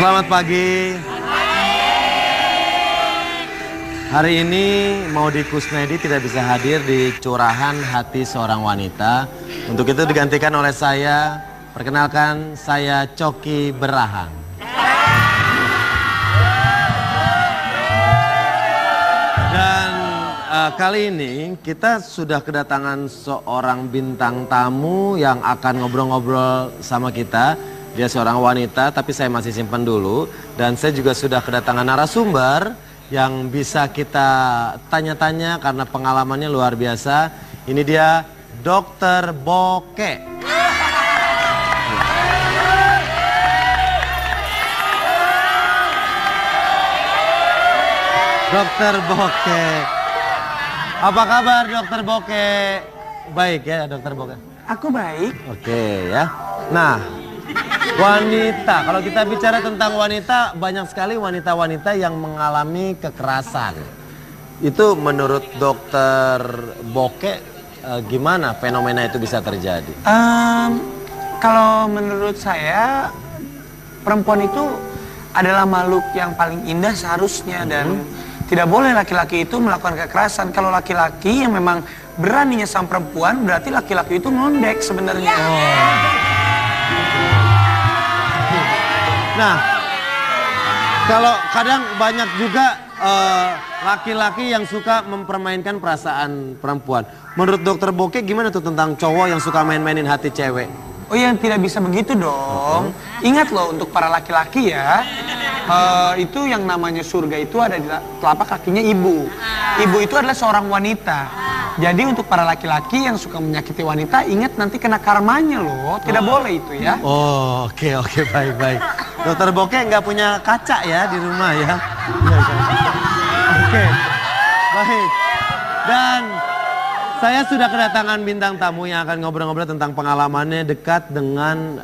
Selamat pagi. Hari ini Maudy Kusnedi tidak bisa hadir di Curahan Hati Seorang Wanita. Untuk itu digantikan oleh saya. Perkenalkan, saya Coki Berahang. Dan kali ini kita sudah kedatangan seorang bintang tamu yang akan ngobrol-ngobrol sama kita. Dia seorang wanita, tapi saya masih simpan dulu. Dan saya juga sudah kedatangan narasumber yang bisa kita tanya-tanya karena pengalamannya luar biasa. Ini dia Dokter Boke. Dokter Boke. Apa kabar Dokter Boke? Baik ya Dokter Boke? Aku baik. Oke ya. Nah, wanita, kalau kita bicara tentang wanita, banyak sekali wanita-wanita yang mengalami kekerasan. Itu menurut Dokter Boke, gimana fenomena itu bisa terjadi? Kalau menurut saya, perempuan itu adalah makhluk yang paling indah seharusnya. Dan tidak boleh laki-laki itu melakukan kekerasan. Kalau laki-laki yang memang beraninya sama perempuan, berarti laki-laki itu ngondek sebenarnya. Nah, kalau kadang banyak juga laki-laki yang suka mempermainkan perasaan perempuan. Menurut Dokter Boke gimana tuh tentang cowok yang suka main-mainin hati cewek? Oh ya, tidak bisa begitu dong. Ingat loh untuk para laki-laki ya, itu yang namanya surga itu ada di telapak kakinya ibu. Ibu itu adalah seorang wanita. Jadi untuk para laki-laki yang suka menyakiti wanita, ingat nanti kena karmanya loh. Tidak boleh itu ya. Oh, oke, baik. Dokter Boke nggak punya kaca ya di rumah ya? Oke, baik. Dan saya sudah kedatangan bintang tamu yang akan ngobrol-ngobrol tentang pengalamannya dekat dengan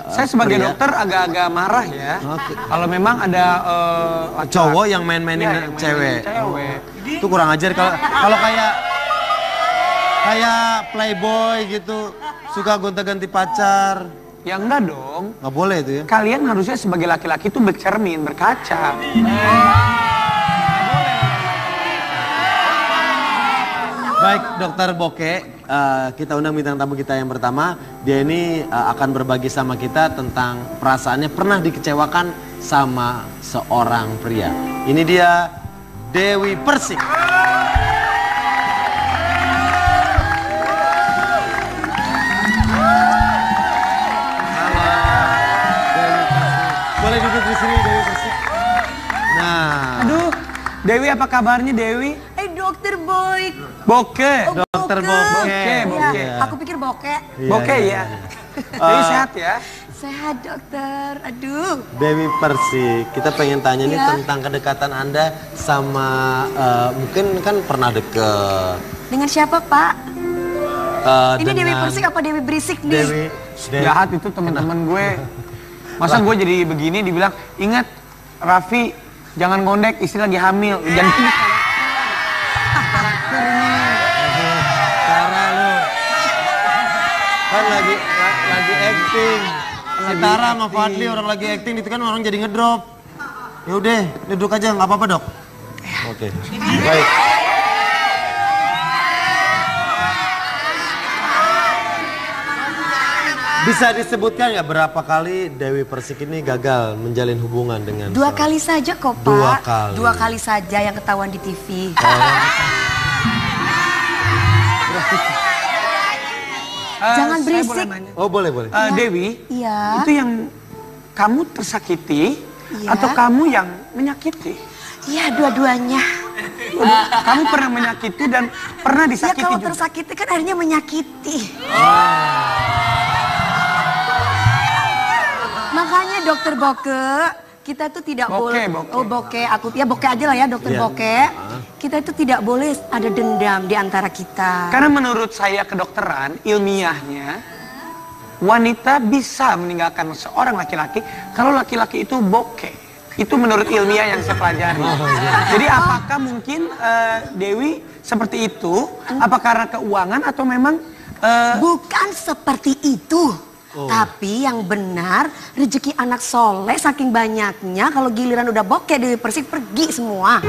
saya sebagai dokter agak-agak marah ya. Kalau memang ada cowok yang main-mainin cewek. Itu kurang ajar. Kalau kayak playboy gitu, suka gonta-ganti pacar. Ya enggak dong. Nggak boleh itu ya. Kalian harusnya sebagai laki-laki itu bercermin, berkaca. Baik, Dokter Boke, kita undang bintang tamu kita yang pertama. Dia ini akan berbagi sama kita tentang perasaannya pernah dikecewakan sama seorang pria. Ini dia Dewi Persik. Boleh duduk di sini Dewi Persik. Nah. Aduh, Dewi apa kabarnya Dewi? Dokter Boy. Boke. Oh, Dokter Boke. Boke. Ya, aku pikir Boke. Boke ya. Dewi sehat ya? Sehat dokter. Aduh. Dewi Persik, kita pengen tanya nih tentang kedekatan Anda sama mungkin kan pernah deket. Dengan siapa Pak? Ini Dewi Persik apa Dewi Berisik nih? Dewi. Jahat itu teman-teman gue. Masa gue jadi begini dibilang, ingat Raffi jangan ngondek, istri lagi hamil. Jangan gitu. Tara lu. Kan lagi acting. Si Tara sama Fadli orang lagi acting itu kan orang jadi ngedrop. Ya udah, duduk aja nggak apa-apa, Dok. Oke. Baik. Bisa disebutkan nggak berapa kali Dewi Persik ini gagal menjalin hubungan dengan Dua kali saja kok Pak. Dua kali. Dua kali saja yang ketahuan di TV. Jangan berisik. Oh boleh. Dewi, Iya. itu yang kamu tersakiti atau kamu yang menyakiti? Iya, dua-duanya. Kamu pernah menyakiti dan pernah Ya disakiti kalau juga? tersakiti kan akhirnya menyakiti. Makanya Dokter Boke, kita tuh tidak boleh. Oh Boke, aku ya Boke aja lah ya Dokter Boke. Kita itu tidak boleh ada dendam di antara kita. Karena menurut saya kedokteran ilmiahnya, wanita bisa meninggalkan seorang laki-laki kalau laki-laki itu bokeh. Itu menurut ilmiah yang saya pelajari. Jadi apakah mungkin Dewi seperti itu? Apa karena keuangan atau memang bukan seperti itu. Tapi yang benar rezeki anak soleh saking banyaknya kalau giliran udah bokeh Dewi Persik pergi semua.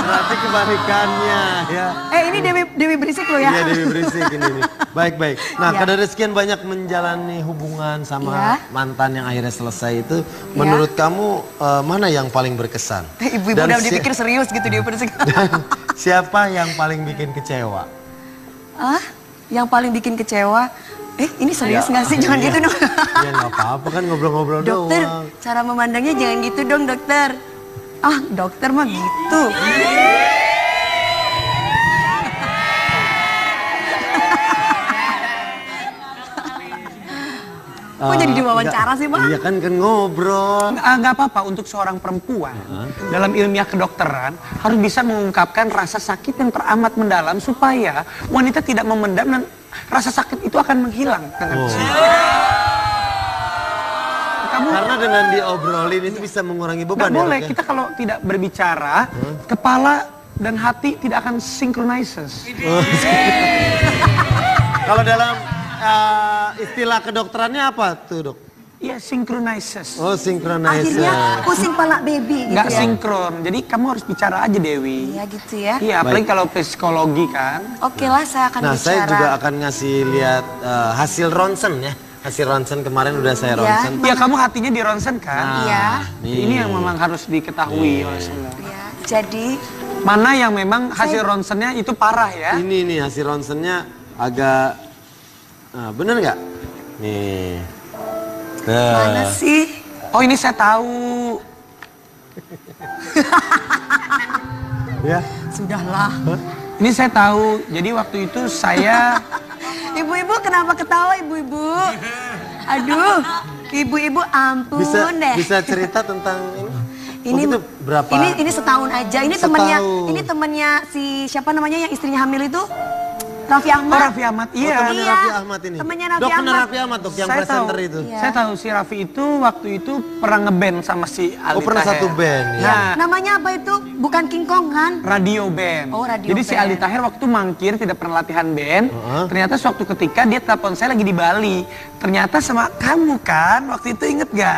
Berarti kebalikannya ya. Ini Dewi Berisik loh ya. Iya Dewi Berisik ini. Baik. Nah dari sekian banyak menjalani hubungan sama mantan yang akhirnya selesai itu, menurut kamu mana yang paling berkesan? Ibu-ibu udah dipikir serius gitu Dewi Berisik. Dan siapa yang paling bikin kecewa? Yang paling bikin kecewa? Ini serius nggak sih? Jangan gitu dong. Ya nggak apa-apa kan ngobrol-ngobrol doang. Dokter, cara memandangnya jangan gitu dong dokter. Dokter mah gitu. Kok jadi diwawancara sih, Bang? Iya kan ngobrol. Nggak apa-apa untuk seorang perempuan. Dalam ilmiah kedokteran harus bisa mengungkapkan rasa sakit yang teramat mendalam supaya wanita tidak memendam dan rasa sakit itu akan menghilang dengan Karena dengan diobrolin itu bisa mengurangi beban. Nggak boleh, kita kalau tidak berbicara, kepala dan hati tidak akan synchronizes. Kalau dalam istilah kedokterannya apa tuh dok? Iya, synchronizes. Oh, synchronizes. Akhirnya pusing pala baby gitu nggak ya? sinkron, jadi kamu harus bicara aja Dewi. Iya gitu ya? Iya, apalagi kalau psikologi kan. Oke lah, saya akan bicara. Saya juga akan ngasih lihat hasil ronsen ya. Hasil ronsen kemarin udah saya ronsen. Iya, kamu hatinya di ronsen kan? Iya. Ini yang memang harus diketahui oleh semua. Iya, jadi mana yang memang hasil ronsennya itu parah ya? Ini nih hasil ronsennya agak bener nggak? Nih. mana sih? Oh, ini saya tahu. Ya. Sudahlah. Ini saya tahu. Jadi waktu itu saya Ibu-ibu kenapa ketawa ibu-ibu? Aduh, ibu-ibu ampun deh. Bisa cerita tentang ini? Ini itu berapa? Ini setahun aja. Ini temannya si siapa namanya yang istrinya hamil itu? Raffi Ahmad. Oh, Raffi Ahmad, iya. Temannya Raffi Ahmad ini. Temannya Raffi Dok, Ahmad. kenal Raffi Ahmad dok, yang Saya presenter tahu. itu. Iya. Saya tahu si Raffi itu waktu itu pernah ngeband sama si Aldi pernah Taher. satu band, ya. Nah, Namanya apa itu? Bukan King Kong kan? radio band. Oh, radio Jadi si band. Aldi Taher waktu mangkir tidak pernah latihan band. Ternyata suatu ketika dia telepon saya lagi di Bali. Ternyata sama kamu kan? Waktu itu inget gak?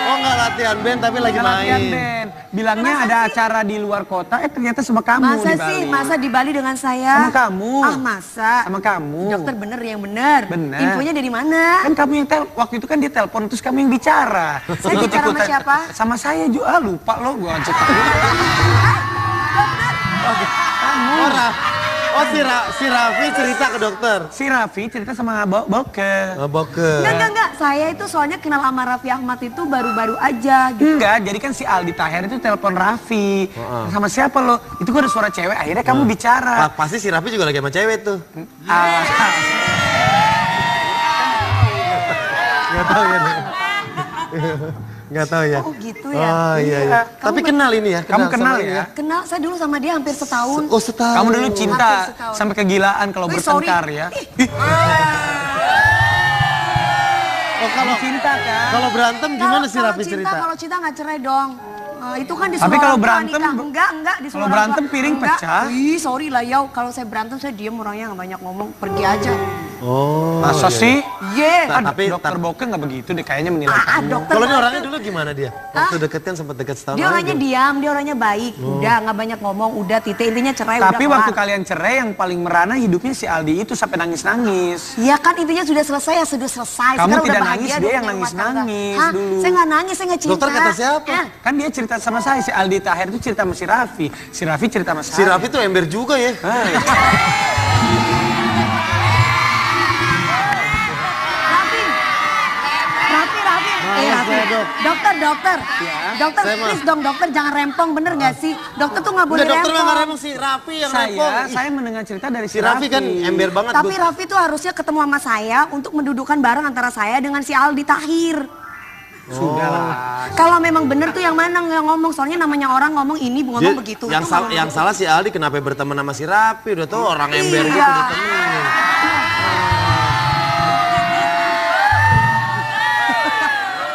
Oh nggak latihan band tapi lagi Nggak latihan main. band. Bilangnya ada acara di luar kota, ternyata sama kamu Masa di Bali. sih? Masa di Bali dengan saya? Sama kamu. Masa? Sama kamu. Dokter bener yang bener. Bener. Infonya dari mana? Kan kamu yang waktu itu kan dia telepon terus kamu yang bicara. Saya bicara sama siapa? Sama saya juga. Lupa lo gua ajak. Si Raffi cerita ke dokter. Si Raffi cerita sama Boke. Boke. Enggak. Saya itu soalnya kenal sama Raffi Ahmad itu baru-baru aja gitu. Enggak, jadi kan si Aldi Taher itu telepon Raffi. Sama siapa lo? Itu gua ada suara cewek, akhirnya kamu bicara. Pasti si Raffi juga lagi sama cewek tuh. Nggak tahu ya. Nggak tahu ya. Oh gitu ya. Oh iya. Tapi kenal ini ya. Kamu kenal sama ya? Kenal, saya dulu sama dia hampir setahun. Oh setahun. Kamu dulu cinta Hampir setahun. sampai kegilaan kalau Wih, bertengkar sorry. ya. Oh kalau Cinta kan? kalau berantem gimana sih Raffi cerita? Kalau cinta nggak cerai dong. Itu kan di Tapi semua kalau orang tua berantem- nikah. Enggak di semua kalau orang berantem tua. piring Enggak. pecah. Ih, sorry lah ya. Kalau saya berantem saya diem orangnya nggak banyak ngomong, pergi aja. Oh. Masa iya. sih? Tapi Dokter Boke nggak begitu deh kayaknya menilai kamu. Dokter Kalau ini Boke orangnya dulu gimana dia? Waktu deket kan sempat deket setahun. dia orangnya diam, dia orangnya baik. Udah nggak banyak ngomong, udah titik intinya cerai Tapi udah waktu kelar. kalian cerai yang paling merana hidupnya si Aldi itu sampai nangis-nangis. Iya kan intinya sudah selesai ya sudah selesai. Kamu Sekarang tidak udah nangis, bahagia, dia udah yang punya rumah nangis-nangis tangga. Hah? dulu. Saya nggak nangis, saya nggak cinta. Dokter kata siapa? Kan dia cerita sama saya, si Aldi Taher itu cerita sama si Raffi. Si Raffi cerita sama saya. Si Raffi tuh ember juga ya. Raffi. Dok. Dokter. Dokter, Saya please dong dokter jangan rempong, bener nggak sih? Dokter tuh nggak boleh Enggak dokter nggak rempong. rempong si Raffi yang rempong. Saya mendengar cerita dari Si Raffi kan ember banget. Tapi Raffi tuh harusnya ketemu sama saya untuk mendudukan bareng antara saya dengan si Aldi Tahir. Sudahlah. Kalau memang bener tuh yang mana nggak ngomong, soalnya namanya orang ngomong ini ngomong begitu. Yang, itu ngomong yang salah si Aldi kenapa berteman sama si Raffi? Udah tuh orang ember Iya. gitu ditemenin.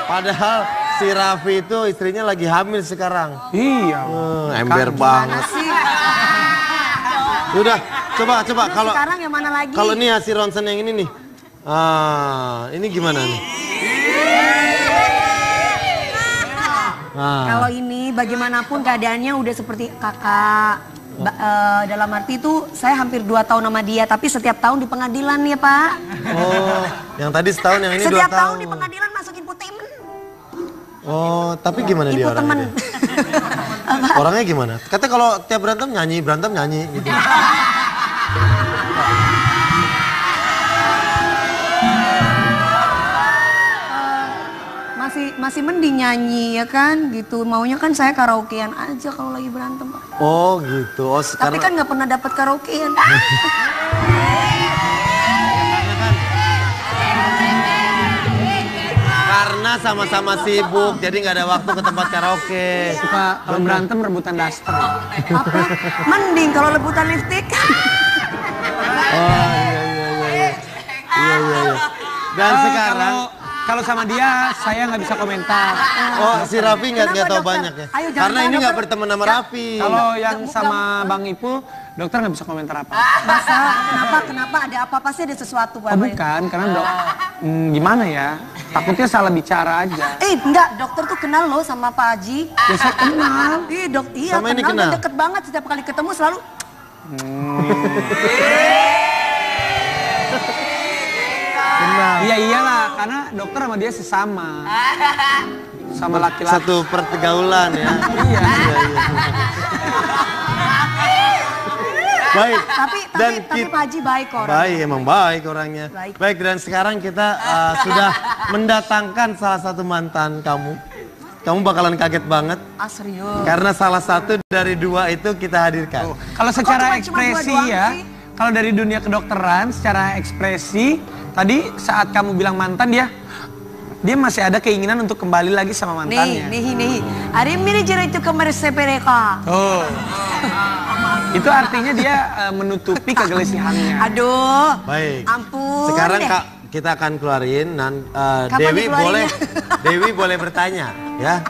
Padahal si Raffi itu istrinya lagi hamil sekarang. Iya. Ember banget. Udah, coba kalau sekarang yang mana lagi? Kalau nih hasil ronsen yang ini nih. Ini gimana nih? Kalau ini bagaimanapun keadaannya udah seperti kakak. Dalam arti itu saya hampir 2 tahun sama dia, tapi setiap tahun di pengadilan ya Pak. Oh, yang tadi setahun, yang ini 2 tahun. Setiap tahun di pengadilan masuk infotainment. Oh, tapi gimana dia orangnya? Orangnya gimana? Katanya kalau tiap berantem nyanyi gitu. Masih mending nyanyi ya kan gitu. Maunya kan saya karaokean aja kalau lagi berantem Pak. Oh gitu. Oh, tapi kan nggak pernah dapat karaokean. Karena sama-sama sibuk, jadi nggak ada waktu ke tempat karaoke. Suka kalau berantem rebutan daster. Apa? Mending kalau rebutan lipstick. Oh iya. Dan sekarang kalau sama dia, saya nggak bisa komentar. Oh, si Raffi nggak tahu banyak ya? Ayo, karena ini nggak berteman sama Raffi. Kalau yang sama Bang Ipul, dokter nggak bisa komentar apa. Masa? Kenapa? Ada apa? Pasti ada sesuatu Pak. Oh, bukan, karena gimana ya? Takutnya salah bicara aja. Enggak, dokter tuh kenal loh sama Pak Haji. Ya saya kenal. Iya, sama ini kenal. Deket banget, setiap kali ketemu selalu. Iya iyalah, karena dokter sama dia sesama. Sama laki-laki. Satu pergaulan ya. Iya. Baik. Tapi Pak Haji baik orangnya. Baik, emang baik orangnya. Baik, dan sekarang kita sudah mendatangkan salah satu mantan kamu. Kamu bakalan kaget banget. Serius? Karena salah satu dari 2 itu kita hadirkan. Kalau secara ekspresi ya, kalau dari dunia kedokteran, secara ekspresi, tadi saat kamu bilang mantan dia masih ada keinginan untuk kembali lagi sama mantannya. Nih. Hari ini jadi itu kemarin sepereka. Oh. Itu artinya dia menutupi kegelisahannya. Aduh. Baik. Ampun. Sekarang Kak, kita akan keluarin dan Dewi boleh bertanya ya.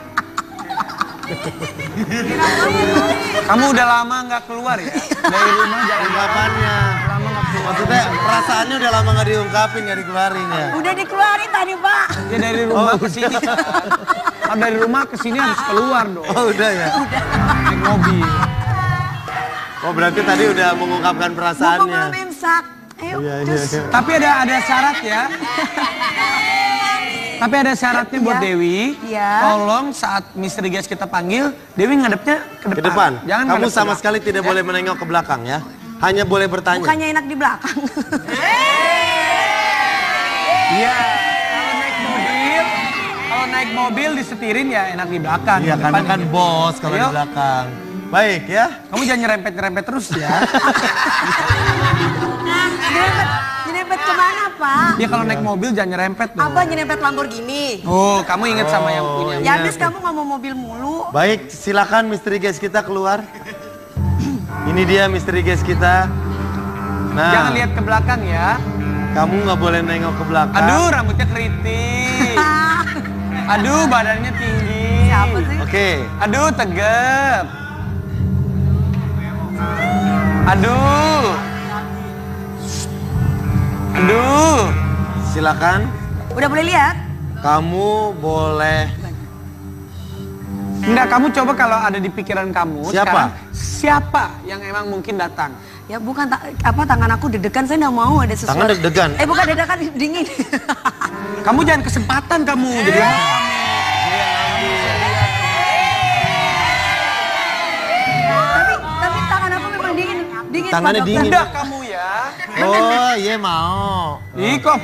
Kamu udah lama nggak keluar ya? Dari rumah jangan ungkapannya. Maksudnya perasaannya udah lama nggak diungkapin, nggak dikeluarin ya? Udah dikeluarin tadi Pak. Ya dari rumah ke sini. Kalau dari rumah ke sini harus keluar dong. Oh udah ya? Naik mobil. Oh berarti tadi udah mengungkapkan perasaannya. Mau mensak. Ayo. Iya. Tapi ada syarat ya. Tapi ada syaratnya buat Dewi. Iya. Tolong saat misteri guys kita panggil, Dewi ngadepnya ke depan. Jangan kamu sama sekali tidak boleh menengok ke belakang ya. Hanya boleh bertanya. Bukannya enak di belakang. Iya. Kalau naik mobil disetirin ya enak di belakang. Iya karena kan bos kalau di belakang. Baik ya. Kamu jangan nyerempet terus ya. Nyerempet kemana Pak? Ya kalau naik mobil jangan nyerempet dong. Apa nyerempet Lamborghini? Oh kamu inget sama yang punya. Ya habis kamu nggak mau mobil mulu. Baik silakan misteri guys kita keluar. Ini dia misteri guys kita. Nah. Jangan lihat ke belakang ya. Kamu nggak boleh nengok ke belakang. Aduh rambutnya keriting. Aduh badannya tinggi. Siapa sih? Oke. Aduh tegap. Aduh. Silakan. Udah boleh lihat? Kamu boleh. Enggak, kamu coba kalau ada di pikiran kamu. Siapa? Sekarang, siapa yang emang mungkin datang? Ya bukan tangan aku deg-degan, saya nggak mau ada sesuatu. Tangan deg-degan? Bukan deg-degan, dingin. Kamu jangan kesempatan kamu. Jadi tapi tangan aku memang dingin. Tangannya Pak, dingin. udah kamu ya. Oh iya mau. Ih kok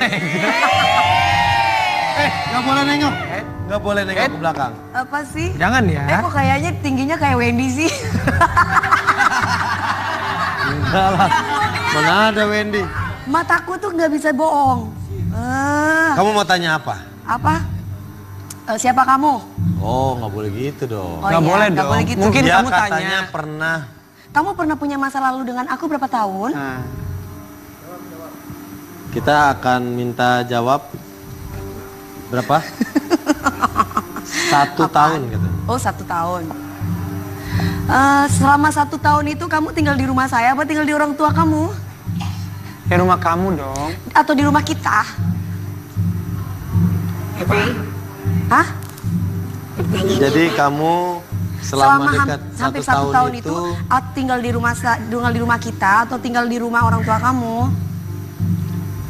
Nggak boleh nengok. Nggak boleh nengok ke belakang. Apa sih? Jangan ya. Kok kayaknya tingginya kayak Wendy sih. Enggak lah. Mana ada Wendy? Mataku tuh nggak bisa bohong. Kamu mau tanya apa? Apa? Siapa kamu? Oh nggak boleh gitu dong. Oh, Nggak iya, boleh nggak dong. boleh gitu. Mungkin Dia kamu katanya tanya. pernah. Kamu pernah punya masa lalu dengan aku berapa tahun? Nah, Kita akan minta jawab berapa? 1 tahun gitu. Oh 1 tahun. Selama 1 tahun itu kamu tinggal di rumah saya apa tinggal di orang tua kamu? Di rumah kamu dong. Atau di rumah kita? Hah? Jadi kamu selama dekat hampir 1 tahun itu tinggal di rumah kita atau tinggal di rumah orang tua kamu?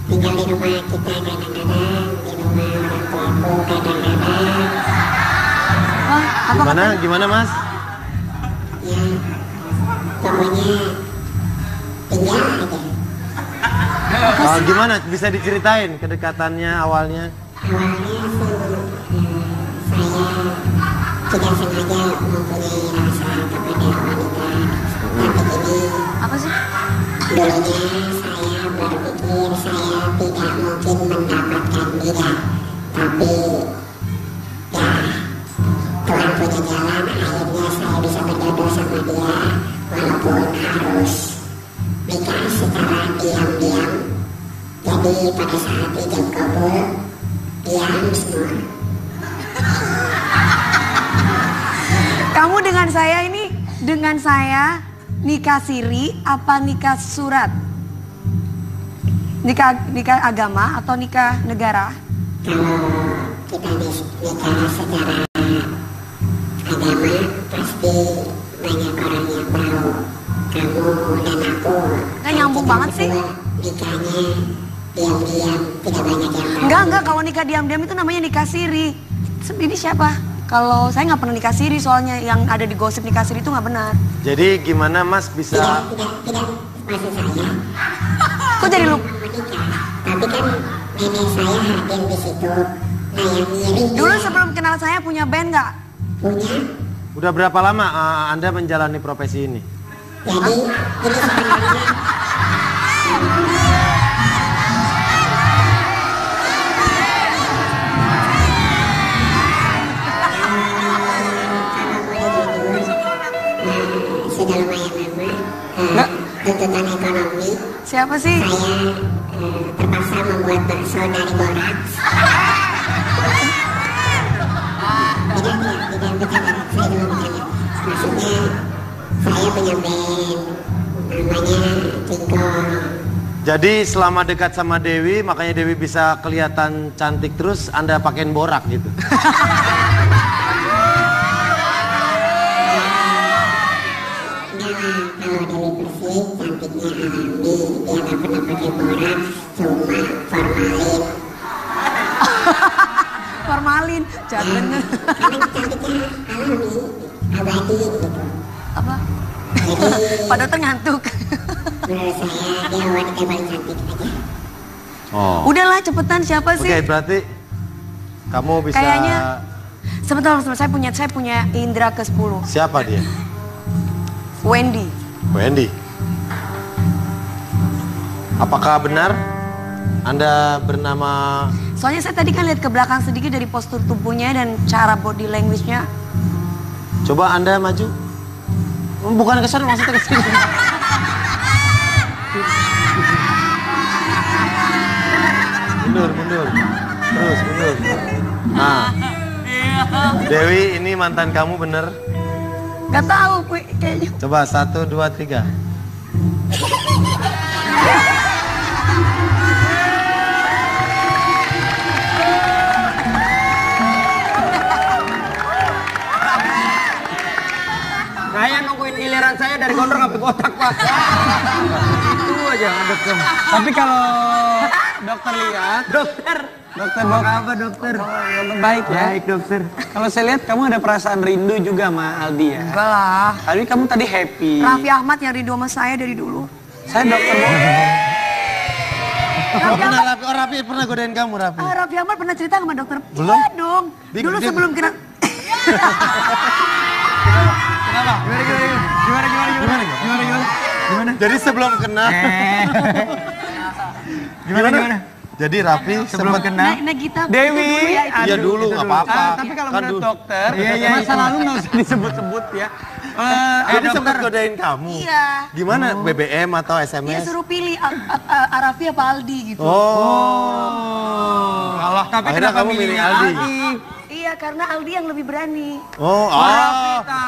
Tinggal di rumah kita kadang-kadang, di rumah orang tuaku kadang-kadang. Gimana Mas? Ya, pokoknya tinggal aja. Gimana? Bisa diceritain kedekatannya awalnya? Awalnya sih saya tidak sengaja mempunyai rasa kepada wanita. Tapi ini Apa sih? dulunya saya berpikir saya tidak mungkin mendapatkan dia. Tapi ya Tuhan punya jalan, akhirnya saya bisa berjodoh sama dia walaupun harus nikah secara diam-diam. Jadi pada saat ijab kabul diam semua. Kamu dengan saya nikah siri apa nikah surat? Nikah agama atau nikah negara? Kalau kita nikah secara agama pasti banyak orang yang tahu kamu dan aku. Nggak nyambung banget sih. Nikahnya diam-diam, tidak banyak yang tahu. Enggak, kalau nikah diam-diam itu namanya nikah siri. Ini siapa? Kalau saya nggak pernah nikah siri, soalnya yang ada di gosip nikah siri itu nggak benar. Jadi gimana Mas bisa? Tidak, maksud saya. Kok jadi lu? Menikah, tapi kan nenek saya hadir di situ. Nah yang ngiri Dulu sebelum kenal saya punya band nggak? punya. Udah berapa lama Anda menjalani profesi ini? Jadi ini sebenarnya sudah lumayan lama. Tuntutan ekonomi. Siapa sih? Saya terpaksa membuat bakso dari boraks. Tidak bercanda. Saya cuma bercanda. Maksudnya saya punya band namanya Tingkong. Jadi selama dekat sama Dewi, makanya Dewi bisa kelihatan cantik terus, Anda pakein borak gitu. Kalau Dewi Persik cantiknya alami, dia nggak pernah pakai boraks, cuma formalin. Formalin, jangan bener. Karena cantiknya alami, abadi gitu. Apa? Jadi Pak dokter ngantuk. menurut saya dia wanita paling cantik aja. Oh. Udahlah cepetan, siapa Oke, sih? berarti kamu bisa. Kayaknya sebentar, saya punya indera ke-10. Siapa dia? Wendy. Wendy. Apakah benar Anda bernama? Soalnya saya tadi kan lihat ke belakang sedikit dari postur tubuhnya dan cara body language-nya. Coba Anda maju. Bukan ke sana, maksudnya ke sini. Mundur. Terus mundur. Nah. Dewi, ini mantan kamu bener? Gak tahu kayaknya. Coba 1, 2, 3. Saya nungguin giliran saya dari gondrong sampai kotak, Pak. Itu aja ngedekem. Tapi kalau dokter lihat, dokter apa dokter? Baik ya. Baik dokter. Kalau saya lihat kamu ada perasaan rindu juga sama Aldi ya. Enggak lah. Tadi kamu tadi happy. Raffi Ahmad yang rindu sama saya dari dulu. Saya dokter Raffi pernah godain kamu, Raffi? Raffi Ahmad pernah cerita sama dokter? Belum? Iya dong. Dulu sebelum kena... Kenapa? Gimana? Jadi sebelum kena. Gimana? Jadi Raffi sebelum kena. Nagita Dewi. Iya dulu, nggak apa-apa. Tapi kalau Kan menurut dulu. dokter, masa lalu nggak usah disebut-sebut ya. Jadi sempat godain kamu. Iya. Gimana? BBM atau Dia SMS? suruh pilih Raffi apa Aldi gitu. Oh. Tapi Akhirnya kenapa kamu milih milihnya Aldi. Iya Iya, karena Aldi yang lebih berani.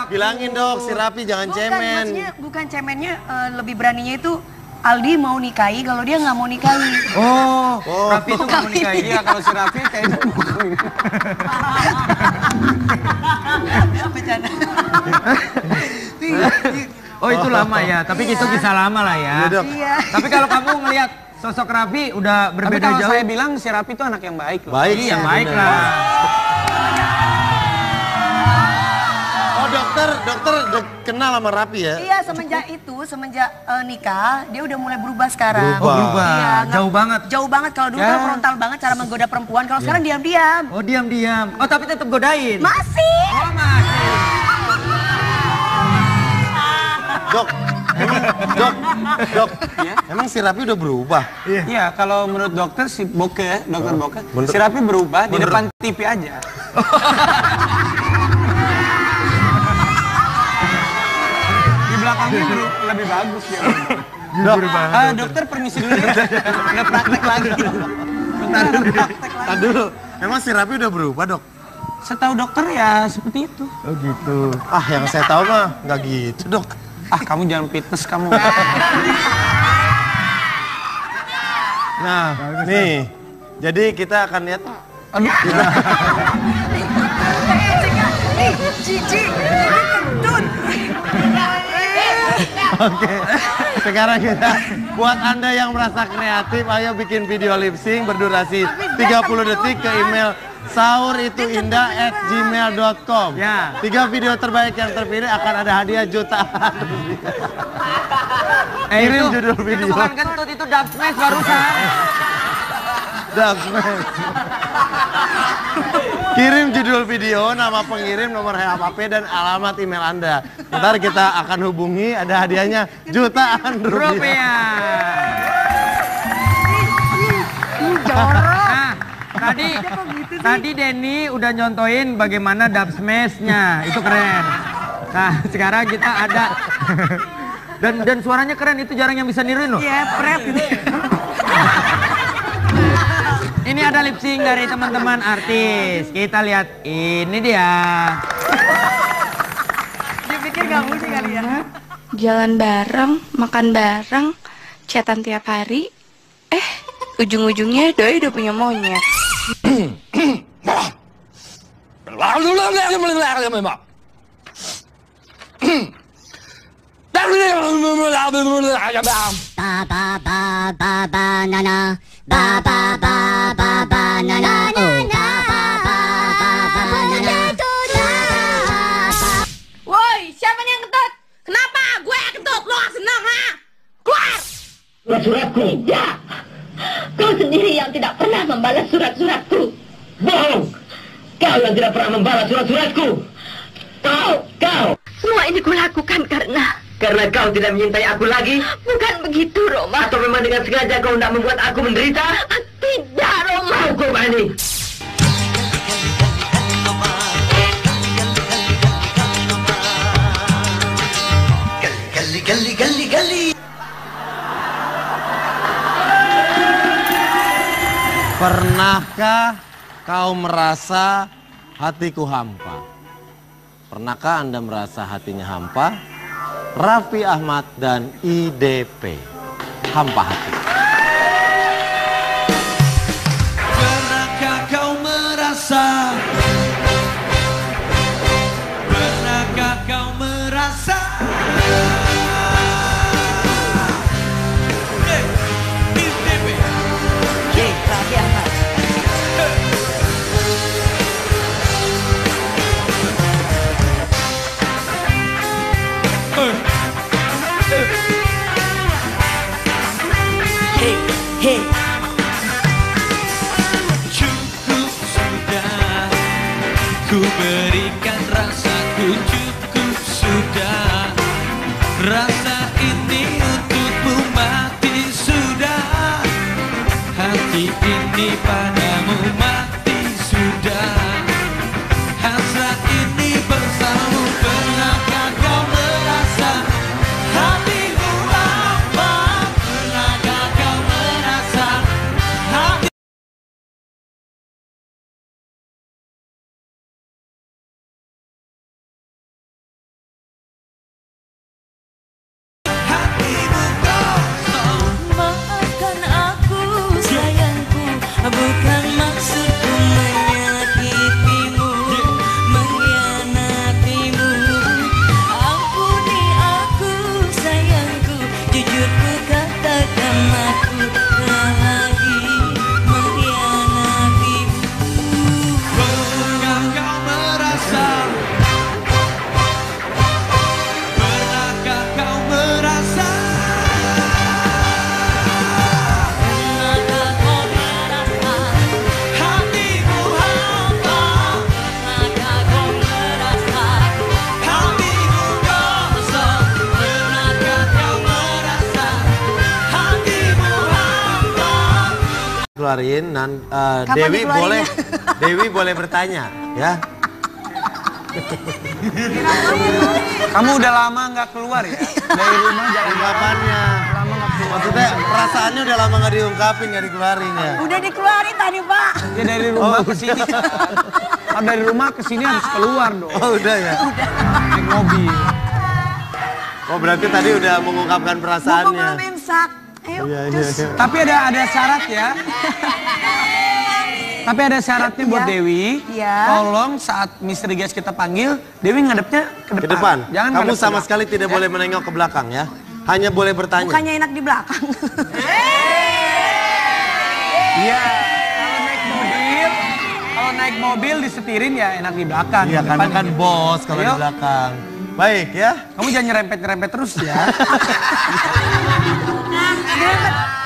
Bilangin dok, si Rapi jangan cemen. Maksudnya bukan cemennya, lebih beraninya itu Aldi mau nikahi kalau dia nggak mau nikahi. Rapi itu nggak mau nikahi. Iya, kalau si Rapi kayaknya bukan. Bercanda. Oh itu lama ya, tapi itu kisah lama lah ya. Iya. Tapi kalau kamu ngelihat sosok Rapi udah Tapi berbeda kalau jauh. saya bilang si Rapi itu anak yang baik loh. Baik, Iya baik lah. Oh dokter kenal sama Rapi ya? Iya, semenjak nikah dia udah mulai berubah sekarang. Berubah. Berubah, Iya, jauh banget. Jauh banget. Kalau dulu kan frontal banget cara menggoda perempuan. Kalau sekarang diam-diam. Oh diam-diam. Oh tapi tetap godain. Masih. Oh masih. Dok, emang si Rapi udah berubah? Iya, kalau menurut dokter si dokter Boke, si Rapi berubah di depan TV aja. Di belakangnya lebih bagus dia. Dokter permisi dulu ya. Ada praktek lagi. Bentar, ada praktek lagi. Tadi dulu, emang si Rapi udah berubah dok? Setahu dokter ya seperti itu. Oh gitu. Ah yang saya tahu mah nggak gitu dok. Ah, kamu jangan fitness kamu. Nah, nih. Jadi kita akan lihat. Cici, ini kentut. Oke. Sekarang kita buat Anda yang merasa kreatif, ayo bikin video lip sync berdurasi 30 detik ke email saurituindah@gmail.com. Ya. 3 video terbaik yang terpilih akan ada hadiah jutaan. Kirim judul video. Itu bukan kentut, itu dub smash barusan. Kirim judul video, nama pengirim, nomor HP dan alamat email Anda. Ntar kita akan hubungi, ada hadiahnya jutaan rupiah. Nah, tadi Denny udah nyontoin bagaimana dub smash-nya. Itu keren. Nah, sekarang kita ada dan suaranya keren, itu jarang yang bisa niruin loh. Iya, pret gitu. Ini ada lip sync dari teman-teman artis. Kita lihat, ini dia. Dia pikir gak musik kali ya. Jalan bareng, makan bareng, chatan tiap hari. Ujung-ujungnya doi udah punya monyet. Banana, banana, Woi, siapa nih yang kentut? Kenapa? Gue yang kentut, lo gak seneng, ha? Keluar! Surat-suratku. Tidak. Kau sendiri yang tidak pernah membalas surat-suratku. Bohong. Kau yang tidak pernah membalas surat-suratku. Kau. Semua ini kulakukan Karena kau tidak menyintai aku lagi. bukan begitu, Roma. Atau memang dengan sengaja kau tidak membuat aku menderita. Tidak, Roma. Mau Kurbani. Gali. Pernahkah kau merasa hatiku hampa? Pernahkah Anda merasa hatinya hampa? Raffi Ahmad dan IDP, Hampa Hati. Pernahkah kau merasa? Pernahkah kau merasa? IDP. Raffi Ahmad. Cukup sudah, ku berikan rasaku, cukup sudah. Rasa ini untukmu mati sudah. Hati ini padamu mati sudah. Hasrat ini bersamamu. Pernahkah kau merasa hatimu hampa? Pernahkah kau merasa hati dikeluarin, Kapan Dewi dikeluarinnya? Dewi boleh bertanya, ya. Kamu udah lama nggak keluar ya? Dari rumah jalan Ungkapannya. lama nggak keluar. Maksudnya perasaannya udah lama nggak diungkapin, nggak dikeluarin ya. Udah dikeluarin tadi, Pak. Ya dari rumah ke sini kan. Kalau dari rumah ke sini harus keluar dong. Oh udah ya. Naik mobil. Oh berarti tadi udah mengungkapkan Mau perasaannya. belum imsak. Ayo, Iya. Tapi ada syarat ya. Tapi ada syaratnya buat Iya. Dewi. Iya. Tolong saat misteri guys kita panggil, Dewi ngadepnya ke Ke depan. depan. Jangan Kamu ngadep ke sama belakang. sekali tidak boleh menengok ke belakang ya. Hanya boleh bertanya. Bukannya enak di belakang. Iya. Kalau naik mobil disetirin ya enak di belakang. Iya di karena depan kan gitu. bos kalau di Ayo. belakang. Baik ya. Kamu jangan nyerempet-nyerempet terus ya.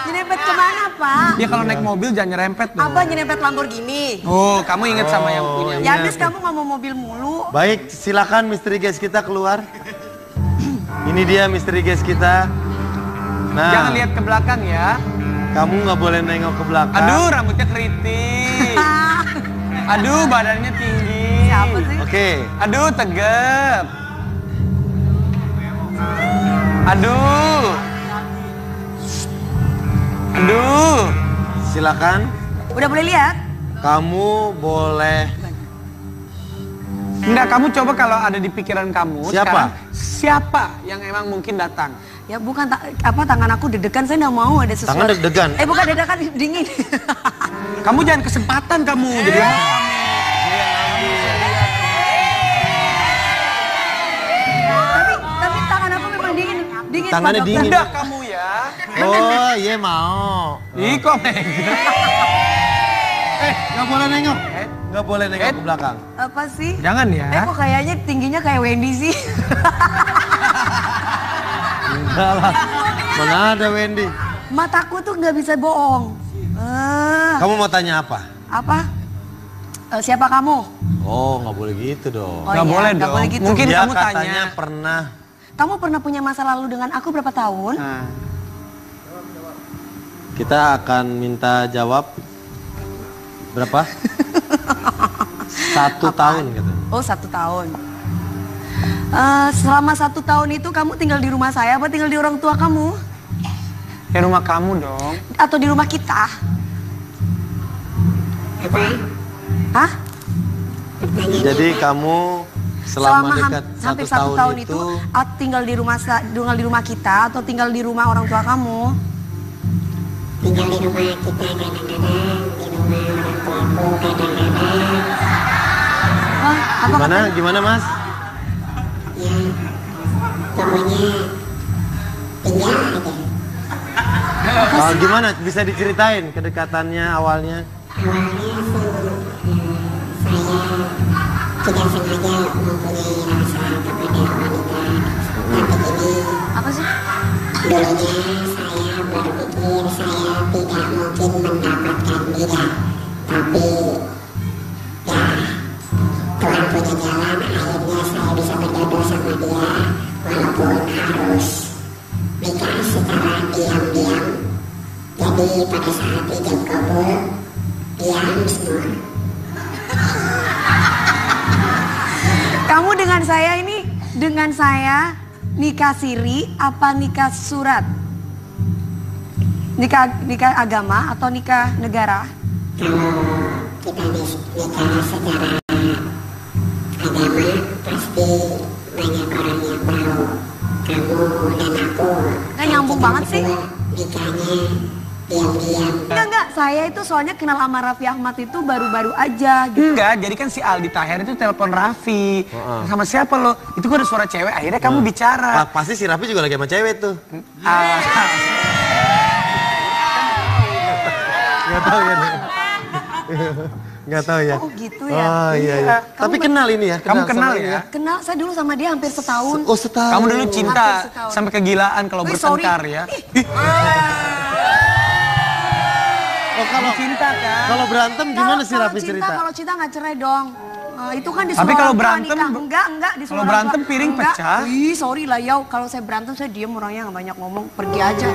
Nyerempet kemana, Pak? Ya kalau naik mobil jangan nyerempet dong. Apa nyerempet Lamborghini? Oh, kamu inget sama yang punya. Ya habis kamu ngomong mobil mulu. Baik, silakan misteri guys kita keluar. Ini dia misteri guys kita. Nah, Jangan lihat ke belakang ya. kamu nggak boleh nengok ke belakang. Aduh, rambutnya keriting. Aduh, badannya tinggi. Siapa sih? Oke. Aduh, tegap. Aduh. Aduh. Silakan. Udah boleh lihat? Kamu boleh. Enggak, kamu coba kalau ada di pikiran kamu. Siapa? Sekarang, siapa yang emang mungkin datang? Ya bukan tangan aku deg-degan, saya nggak mau ada sesuatu. Tangan deg-degan? Bukan deg-degan, dingin. Kamu jangan kesempatan kamu. Jadi tapi tangan aku memang dingin. Dingin, Tangannya Pak Dokter. dingin. udah kamu ya. Oh, iya mau. Ih, kok Nggak boleh nengok. Nggak boleh nengok ke belakang. Apa sih? Jangan ya. Kok kayaknya tingginya kayak Wendy sih. Enggak lah. Mana ada Wendy? Mataku tuh nggak bisa bohong. Kamu mau tanya apa? Apa? Siapa kamu? Oh, nggak boleh gitu dong. Oh Nggak iya, boleh nggak dong. boleh gitu. Mungkin Dia kamu katanya tanya. pernah. Kamu pernah punya masa lalu dengan aku berapa tahun? Nah, Kita akan minta jawab berapa? 1 tahun gitu. Oh 1 tahun. Selama 1 tahun itu kamu tinggal di rumah saya apa tinggal di orang tua kamu? di rumah kamu dong. Atau di rumah kita? Apa? Hah? Jadi kamu selama dekat hampir 1 tahun itu tinggal di rumah kita atau tinggal di rumah orang tua kamu? Tinggal di rumah kita kadang-kadang, di rumah orang tuaku kadang-kadang. Hah? Apa gimana Mas? Ya, pokoknya tinggal aja. Gimana? Bisa diceritain kedekatannya awalnya? Awalnya sih saya tidak sengaja mempunyai rasa kepada wanita. Tapi ini Apa sih? dulunya saya berpikir saya tidak mungkin mendapatkan dia. Tapi ya Tuhan punya jalan, akhirnya saya bisa berjodoh sama dia walaupun harus nikah secara diam-diam. Jadi pada saat ijab kabul diam semua. Kamu dengan saya nikah siri apa nikah surat? Nikah agama atau nikah negara? Kalau kita nikah secara agama pasti banyak orang yang tahu kamu dan aku. Nggak nyambung banget sih. Nikahnya diam-diam. Enggak, saya itu soalnya kenal sama Raffi Ahmad itu baru-baru aja gitu. Enggak, jadi kan si Aldi Taher itu telepon Raffi. Sama siapa lo? Itu kok ada suara cewek, akhirnya kamu bicara. Pasti si Raffi juga lagi sama cewek tuh. Nggak tahu ya. Nggak tahu ya. Oh gitu ya. Oh iya. Tapi kenal ini ya. Kamu kenal sama ini ya? Kenal, saya dulu sama dia hampir setahun. Oh setahun. Kamu dulu cinta Hampir setahun. sampai kegilaan kalau Wih, bertengkar sorry. ya. Oh kalau Cinta kan? kalau berantem gimana sih Raffi cinta, cerita? Kalau cinta nggak cerai dong. Itu kan disuruh Tapi kalau orang tua berantem, nikah. Enggak disuruh kalau orang berantem tua. piring Enggak. pecah. Ih sorry lah ya, kalau saya berantem saya diem orangnya nggak banyak ngomong, pergi aja.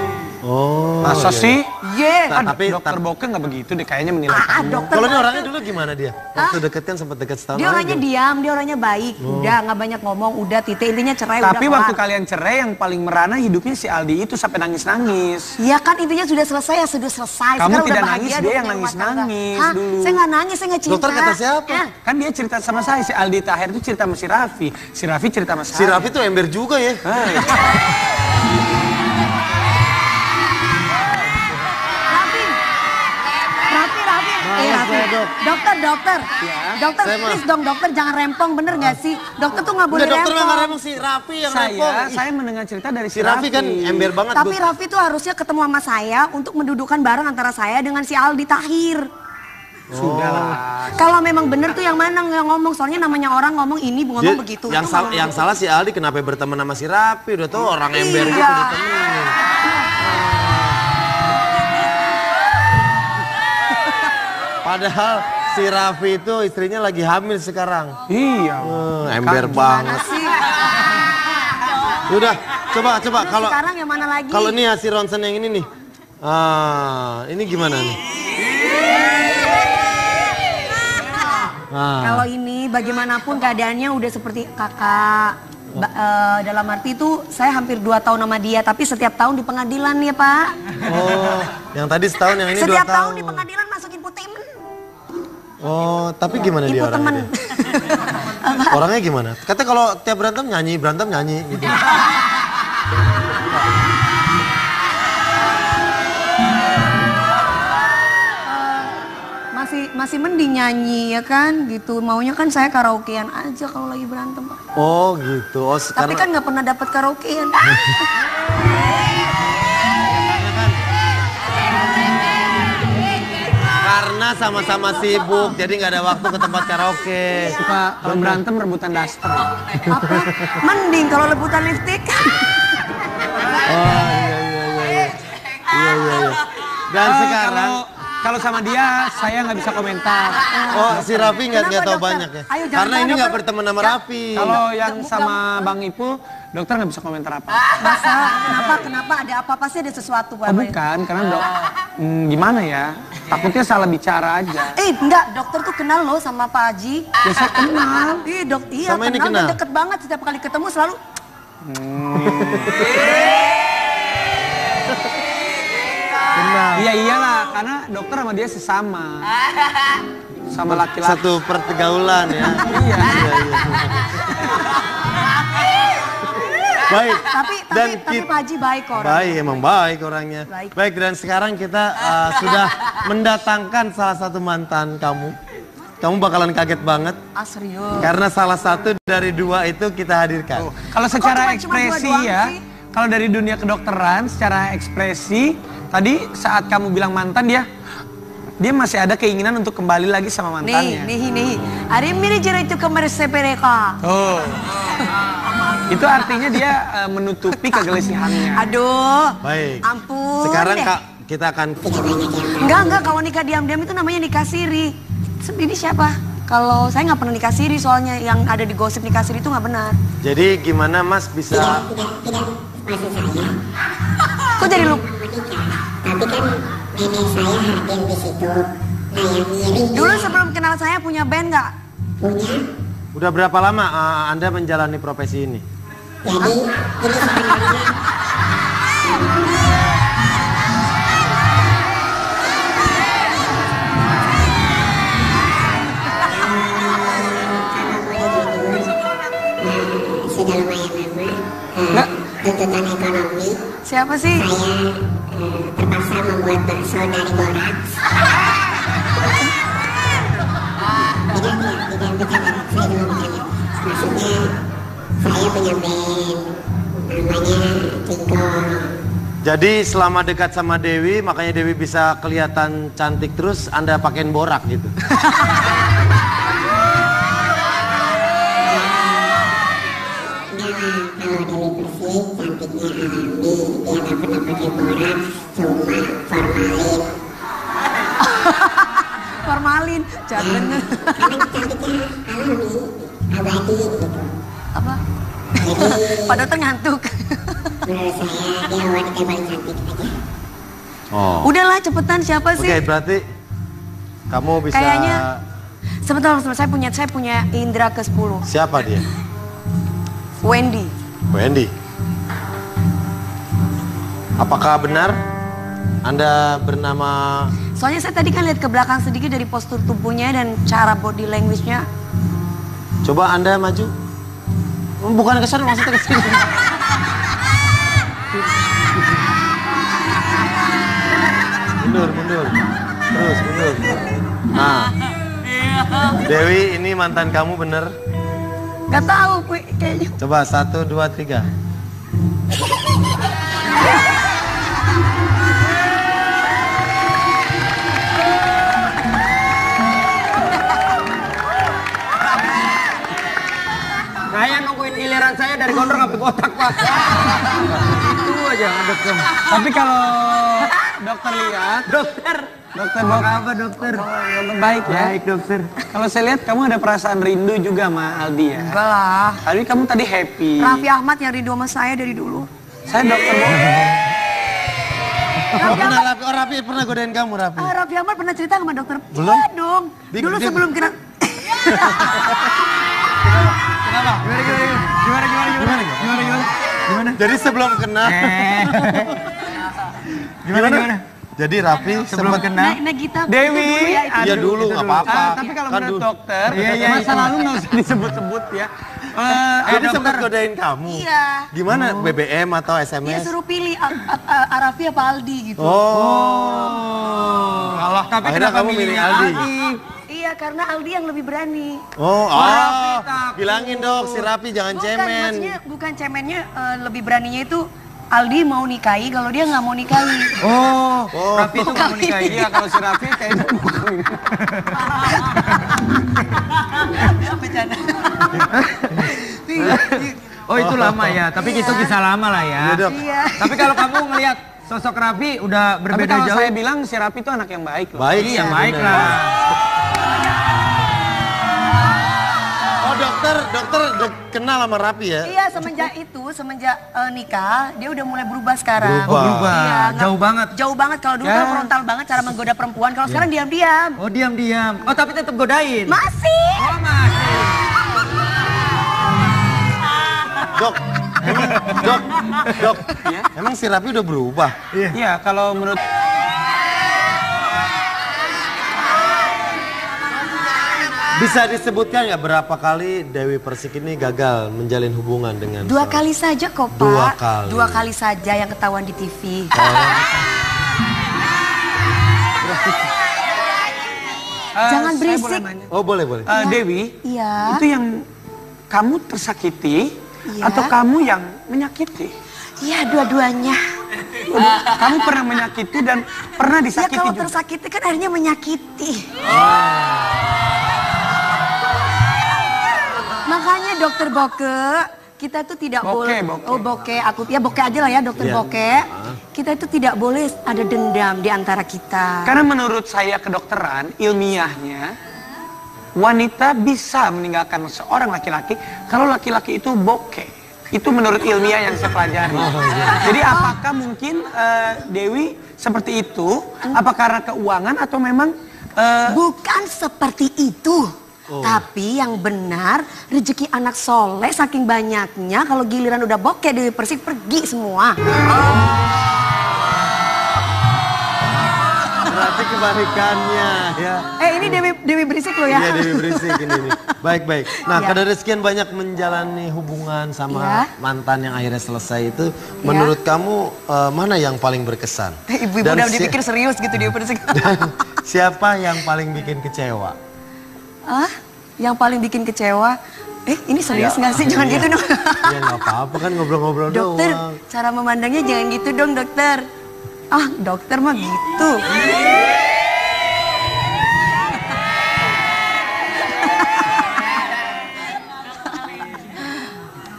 Oh. Masa sih? Ye. Tapi dokter Boke nggak begitu deh, kayaknya menilai kamu. dokter kalau ini Boke. orangnya dulu gimana dia? Waktu deket kan sempat deket setahun Dia orangnya lagi. diam, dia orangnya baik. Udah nggak banyak ngomong, udah titik intinya cerai Tapi udah waktu kelar. kalian cerai yang paling merana hidupnya si Aldi itu sampai nangis-nangis. Ya kan intinya sudah selesai ya sudah selesai. Kamu Sekarang tidak udah bahagia, nangis, dia udah yang punya rumah tangga. nangis-nangis Hah? dulu. Saya nggak nangis, saya nggak cinta. Dokter kata siapa? Kan dia cerita sama saya, si Aldi Tahir itu cerita sama si Raffi. Si Raffi cerita sama saya. Si Raffi tuh ember juga ya. Hai. Raffi. Males ya, Dok. Dokter. Dokter, Saya please dong dokter jangan rempong, bener gak sih? Dokter tuh nggak boleh Enggak, dokter rempong. nggak rempong, si Raffi yang rempong. Saya mendengar cerita dari Si Raffi kan ember banget. Tapi Raffi tuh harusnya ketemu sama saya untuk mendudukan bareng antara saya dengan si Aldi Tahir. Sudahlah. Kalau memang bener tuh yang mana yang ngomong, soalnya namanya orang ngomong ini ngomong begitu. Yang, Itu ngomong yang begitu. salah si Aldi kenapa berteman sama si Raffi? Udah tuh orang ember gitu Iya. ditemenin. Padahal si Raffi itu istrinya lagi hamil sekarang. Iya. Ember banget. Sih. Udah, coba Terus kalau sekarang yang mana lagi? kalau nih si ronsen yang ini nih. Ini gimana nih? Kalau ini bagaimanapun keadaannya udah seperti kakak. Dalam arti itu saya hampir 2 tahun sama dia, tapi setiap tahun di pengadilan ya Pak. Oh, yang tadi setahun, yang ini 2 Setiap tahun. tahun di pengadilan masuk infotainment. Oh, tapi gimana dia orangnya? Infotemen. Orangnya gimana? Katanya kalau tiap berantem nyanyi gitu. Masih mending nyanyi ya kan gitu. Maunya kan saya karaokean aja kalau lagi berantem Pak. Oh gitu. Oh, Tapi kan nggak pernah dapat karaokean. karena sama-sama sibuk, jadi nggak ada waktu ke tempat karaoke. Suka kalau berantem rebutan daster. Apa? Mending kalau rebutan lipstick. Oh iya. Dan sekarang Kalau sama dia, saya nggak bisa komentar. Oh, si Raffi nggak Kenapa, tahu dokter? banyak ya? Ayo, jangan Karena ini dokter. nggak berteman sama Raffi. Kalau yang sama Bang Ipul, dokter nggak bisa komentar apa. Masa? Kenapa? Ada apa? Pasti ada sesuatu Pak. Oh, bukan, karena gimana ya? Takutnya salah bicara aja. Enggak, dokter tuh kenal loh sama Pak Haji. Ya saya kenal. Iya, Sama ini kenal kenal? dan deket banget. Setiap kali ketemu selalu Iya iyalah, karena dokter sama dia sesama. Sama laki-laki. Satu pergaulan ya. Iya. Baik. tapi Pak Haji baik kok orangnya. Baik, emang baik orangnya. Baik. Baik, dan sekarang kita sudah mendatangkan salah satu mantan kamu. Kamu bakalan kaget banget. Ah, serius. Karena salah satu dari 2 itu kita hadirkan. Kalau secara cuma ekspresi dua doang ya, sih? kalau dari dunia kedokteran secara ekspresi, tadi saat kamu bilang mantan dia masih ada keinginan untuk kembali lagi sama mantannya. Nih. Hari ini jadi itu kamar sepereka. Oh. Itu artinya dia menutupi kegelisahannya. Aduh. Baik. Ampun. Sekarang deh. Kak, kita akan Enggak, kalau nikah diam-diam itu namanya nikah siri. Ini siapa? Kalau saya nggak pernah nikah siri, soalnya yang ada di gosip nikah siri itu nggak benar. Jadi gimana Mas bisa Tidak maksud saya Kok jadi lu? menikah. Tapi kan nenek saya hadir di situ. Nah yang ngiri Dulu sebelum kenal saya punya band nggak? punya. udah berapa lama Anda menjalani profesi ini? Jadi ini sebenarnya sudah lumayan lama. Tuntutan ekonomi. Siapa sih? Saya terpaksa membuat bakso dari boraks. Tidak bercanda. Saya cuma bercanda. Maksudnya saya punya band namanya Tingkong. Jadi selama dekat sama Dewi, makanya Dewi bisa kelihatan cantik terus, Anda pakein borak gitu. Kalau Dewi Persik cantiknya alami, dia nggak pernah pakai borak, cuma formalin. Formalin, jangan bener. Karena cantiknya alami, abadi gitu. Apa? Jadi Pak dokter ngantuk. menurut saya dia wanita yang paling cantik aja. Oh. Udahlah cepetan, siapa sih? Oke, berarti kamu bisa... Kayaknya sebentar, saya punya indera ke-10. Siapa dia? Wendy. Wendy. Apakah benar Anda bernama... Soalnya saya tadi kan lihat ke belakang sedikit dari postur tubuhnya dan cara body language-nya. Coba Anda maju. Bukan ke sana, maksudnya ke sini. Mundur. Terus, mundur. Nah. Dewi, ini mantan kamu bener? Gak tahu, kayaknya. Coba 1, 2, 3. Saya nungguin giliran saya dari gondrong sampai botak, Pak. Itu aja ngadep. Tapi kalau dokter lihat, dokter Bok, apa dokter? baik ya. Baik dokter. Kalau saya lihat kamu ada perasaan rindu juga sama Aldi ya. Enggak lah. Tadi kamu tadi happy. Raffi Ahmad yang rindu sama saya dari dulu. Saya dokter Bok. Raffi pernah godain kamu, Raffi? Raffi Ahmad pernah cerita sama dokter? Belum? Iya dong. Dulu sebelum kena... Kenapa? Gimana? Jadi sebelum kena. Gimana? Jadi Raffi sebelum kena. Nagita. Dewi. Iya dulu, nggak apa-apa. Tapi kalau Kan menurut dulu. dokter, masa lalu nggak usah disebut-sebut ya. Jadi sempat godain kamu? Iya. Gimana? BBM atau Dia SMS? suruh pilih Raffi apa Aldi gitu. Oh. Allah, tapi Akhirnya kenapa kamu milih milihnya Aldi? Iya, karena Aldi yang lebih berani. Bilangin dok si Raffi jangan cemen. Bukan cemennya, lebih beraninya itu Aldi mau nikahi kalau dia nggak mau nikahi. Oh, Raffi itu nggak mau nikahi. Iya, kalau si Raffi kayaknya bukan. Bercanda. Oh itu lama ya, tapi itu kisah lama lah ya. Iya, Dok. Iya. Tapi kalau kamu ngelihat sosok Raffi udah Tapi berbeda kalau jauh. saya bilang si Raffi itu anak yang baik loh. Baik Iya, sih, baik bener. lah. Oh dokter kenal sama Raffi ya? Iya, semenjak nikah dia udah mulai berubah sekarang. Berubah. Berubah, Iya, jauh banget. Jauh banget. Kalau dulu kan frontal banget cara menggoda perempuan. Kalau sekarang diam-diam. Oh diam-diam. Oh tapi tetap godain. Masih. Oh masih. Dok, emang si Raffi udah berubah? Iya, kalau menurut Bisa disebutkan nggak berapa kali Dewi Persik ini gagal menjalin hubungan dengan 2 kali saja kok, Pak. 2 kali. 2 kali saja yang ketahuan di TV. Jangan saya berisik. boleh nanya? Oh boleh. Dewi, Iya. itu yang kamu tersakiti Iya. atau kamu yang menyakiti? Iya, dua-duanya. Kamu pernah menyakiti dan pernah Ya disakiti kalau juga. tersakiti kan akhirnya menyakiti. Makanya dokter Boke, kita tuh tidak boleh. Boke. Oh Boke, Boke aja lah ya dokter Iya. Boke. Kita itu tidak boleh ada dendam di antara kita. Karena menurut saya kedokteran, ilmiahnya, wanita bisa meninggalkan seorang laki-laki kalau laki-laki itu bokeh. Itu menurut ilmiah yang saya pelajari. Jadi apakah mungkin Dewi seperti itu? Apa karena keuangan atau memang... Bukan seperti itu. Tapi yang benar rezeki anak soleh saking banyaknya kalau giliran udah bokeh Dewi Persik pergi semua. Berarti kebalikannya ya. Ini Dewi berisik loh ya. Iya Dewi Persik ini. Baik. Nah Ya. dari sekian banyak menjalani hubungan sama Ya. mantan yang akhirnya selesai itu, menurut kamu mana yang paling berkesan? Ibu-ibu Dan udah dipikir serius gitu Dewi Persik. Dan siapa yang paling bikin kecewa? Yang paling bikin kecewa? Ini serius nggak sih? Jangan gitu dong. Ya nggak apa-apa kan ngobrol-ngobrol Dokter, doang. cara memandangnya jangan gitu dong dokter. Dokter mah gitu.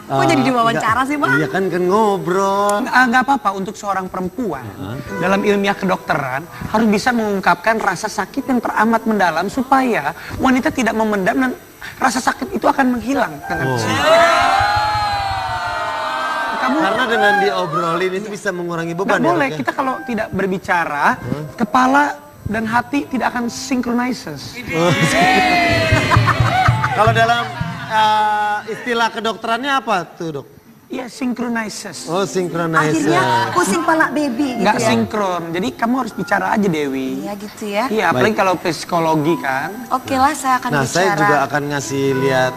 Kok jadi diwawancara sih, Pak? Iya kan ngobrol. Nggak apa-apa untuk seorang perempuan dalam ilmiah kedokteran harus bisa mengungkapkan rasa sakit yang teramat mendalam supaya wanita tidak memendam dan rasa sakit itu akan menghilang dengan kamu... Karena dengan diobrolin itu bisa mengurangi beban. Nggak boleh, kita kalau tidak berbicara, kepala dan hati tidak akan synchronizes. Kalau dalam istilah kedokterannya apa tuh, Dok? Iya, synchronizes. Oh, synchronizes. Akhirnya pusing pala baby gitu Nggak ya. sinkron, jadi kamu harus bicara aja, Dewi. Iya gitu ya. Iya, apalagi kalau psikologi kan. Oke lah, saya akan Nah, bicara. saya juga akan ngasih lihat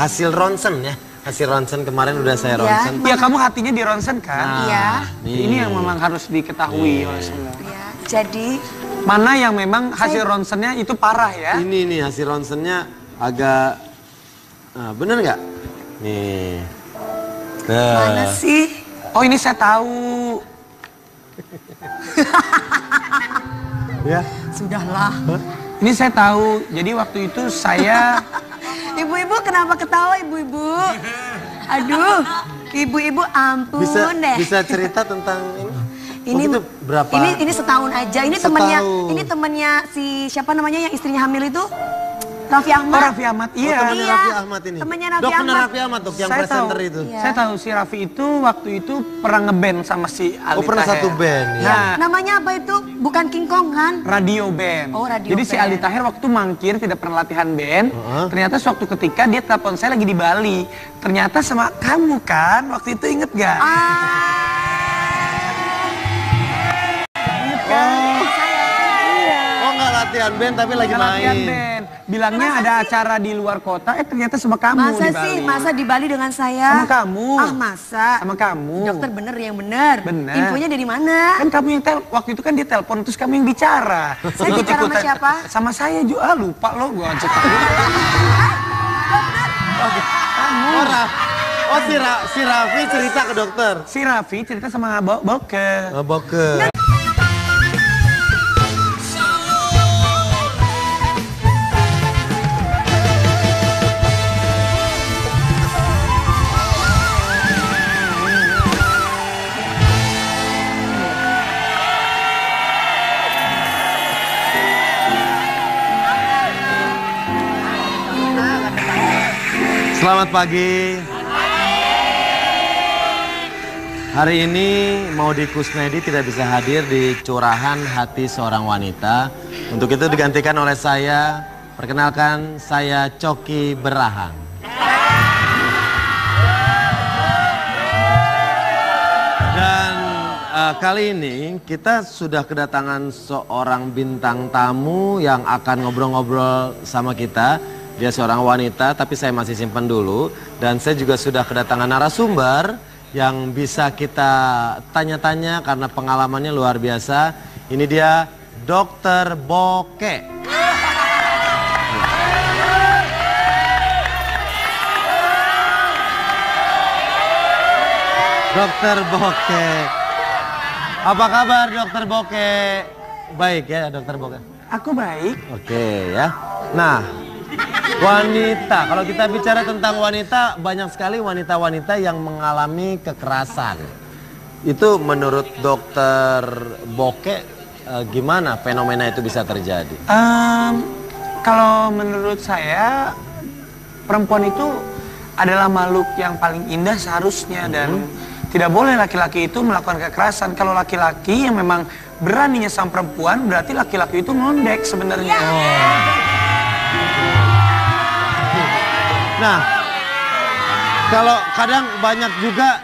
hasil ronsen ya. Hasil ronsen kemarin udah saya ronsen. Iya, kamu hatinya di ronsen kan? Iya. Ini yang memang harus diketahui oleh semua. Iya. Jadi Mana yang memang hasil ronsennya itu parah ya? Ini nih hasil ronsennya agak bener nggak? Nih. mana sih? Oh, ini saya tahu. Ya. Sudahlah. Ini saya tahu. Jadi waktu itu saya... Ibu-ibu kenapa ketawa ibu-ibu? Aduh, ibu-ibu ampun deh. Bisa cerita tentang ini? Ini itu berapa? Ini setahun aja. Ini temannya si siapa namanya yang istrinya hamil itu? Raffi Ahmad. Oh, Raffi Ahmad. Iya. Temannya Raffi Ahmad ini. Temannya Raffi Dok, Ahmad. bener Raffi Ahmad, Dok, yang Saya presenter tahu. itu. Iya. Saya tahu si Raffi itu waktu itu pernah ngeband sama si Aldi pernah Taher. satu band, ya. Nah, Namanya apa itu? Bukan King Kong kan? radio band. Oh, radio Jadi si band. Aldi Taher waktu mangkir tidak pernah latihan band. Ternyata suatu ketika dia telepon saya lagi di Bali. Ternyata sama kamu kan? Waktu itu inget gak? Oh, nggak latihan band tapi lagi Nggak latihan main. band. Bilangnya ada acara di luar kota, ternyata sama kamu Masa di Bali. sih? Masa di Bali dengan saya? Sama kamu. Ah, masa? Sama kamu. Dokter bener yang bener. Bener. Infonya dari mana? Kan kamu yang waktu itu kan dia telepon terus kamu yang bicara. Saya bicara sama siapa? Sama saya juga. Lupa lo gua ajak. Oh, si Raffi cerita ke dokter. Si Raffi cerita sama Boke. Oh, Boke. Selamat pagi. Hari ini Maudy Kusnedi tidak bisa hadir di curahan hati seorang wanita. Untuk itu digantikan oleh saya. Perkenalkan, saya Coki Berahang. Dan kali ini kita sudah kedatangan seorang bintang tamu yang akan ngobrol-ngobrol sama kita. Dia seorang wanita, tapi saya masih simpan dulu. Dan saya juga sudah kedatangan narasumber yang bisa kita tanya-tanya karena pengalamannya luar biasa. Ini dia Dokter Boke. Dokter Boke. Apa kabar Dokter Boke? Baik ya Dokter Boke? Aku baik. Oke ya. Nah, wanita, kalau kita bicara tentang wanita, banyak sekali wanita-wanita yang mengalami kekerasan. Itu menurut Dokter Boke, gimana fenomena itu bisa terjadi? Kalau menurut saya, perempuan itu adalah makhluk yang paling indah seharusnya. Dan tidak boleh laki-laki itu melakukan kekerasan. Kalau laki-laki yang memang beraninya sama perempuan, berarti laki-laki itu ngondek sebenarnya. Nah, kalau kadang banyak juga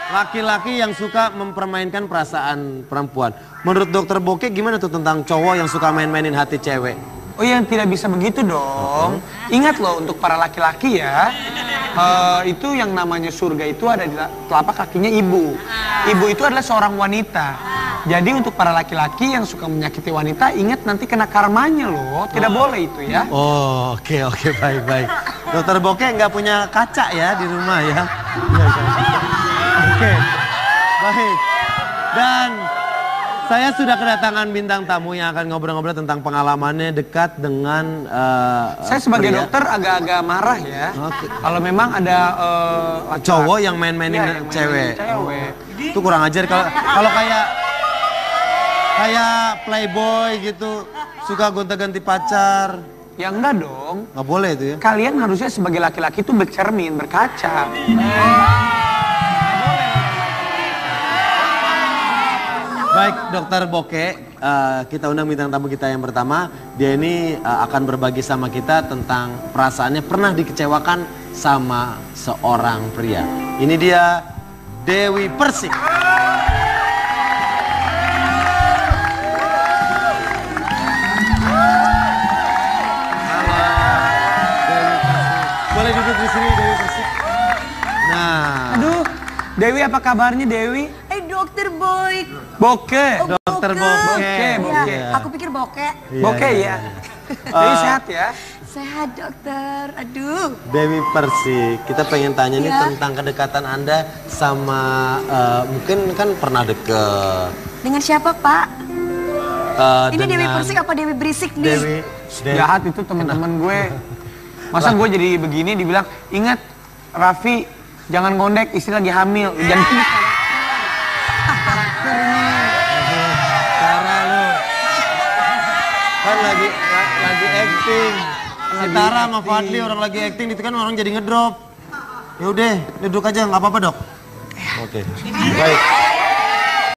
laki-laki yang suka mempermainkan perasaan perempuan. Menurut Dokter Boke gimana tuh tentang cowok yang suka main-mainin hati cewek? Oh ya, tidak bisa begitu dong. Ingat loh untuk para laki-laki ya, itu yang namanya surga itu ada di telapak kakinya ibu. Ibu itu adalah seorang wanita. Jadi untuk para laki-laki yang suka menyakiti wanita, ingat nanti kena karmanya loh. Tidak boleh itu ya. Oh, oke, baik. Dokter Boke nggak punya kaca ya di rumah ya? Oke, baik. Dan saya sudah kedatangan bintang tamu yang akan ngobrol-ngobrol tentang pengalamannya dekat dengan saya sebagai dokter agak-agak marah ya. Kalau memang ada cowok yang main-mainin cewek. Itu kurang ajar kalau kayak playboy gitu, suka gonta-ganti pacar. Ya enggak dong. Nggak boleh itu ya. Kalian harusnya sebagai laki-laki itu bercermin, berkaca. Baik, Dokter Boke, kita undang bintang tamu kita yang pertama. Dia ini akan berbagi sama kita tentang perasaannya pernah dikecewakan sama seorang pria. Ini dia Dewi Persik. Boleh duduk di sini, Dewi Persik. Nah, Aduh, Dewi apa kabarnya Dewi? Dokter Boy. Boke. Dokter Boke. Boke. Ya, aku pikir Boke. Boke ya. Dewi sehat ya? Sehat dokter, aduh. Dewi Persik, kita pengen tanya nih Ya. tentang kedekatan Anda sama, mungkin kan pernah deket. Dengan siapa Pak? Ini Dewi dengan Persik apa Dewi Berisik nih? Dewi. Jahat itu teman-teman gue. Masa gue jadi begini dibilang, ingat Raffi jangan ngondek, istri lagi hamil. Jangan gitu. Tara lu. Kan lagi acting. Si Tara sama Fadli orang lagi acting itu kan orang jadi ngedrop. Ya udah, duduk aja nggak apa-apa, Dok. Oke. Baik.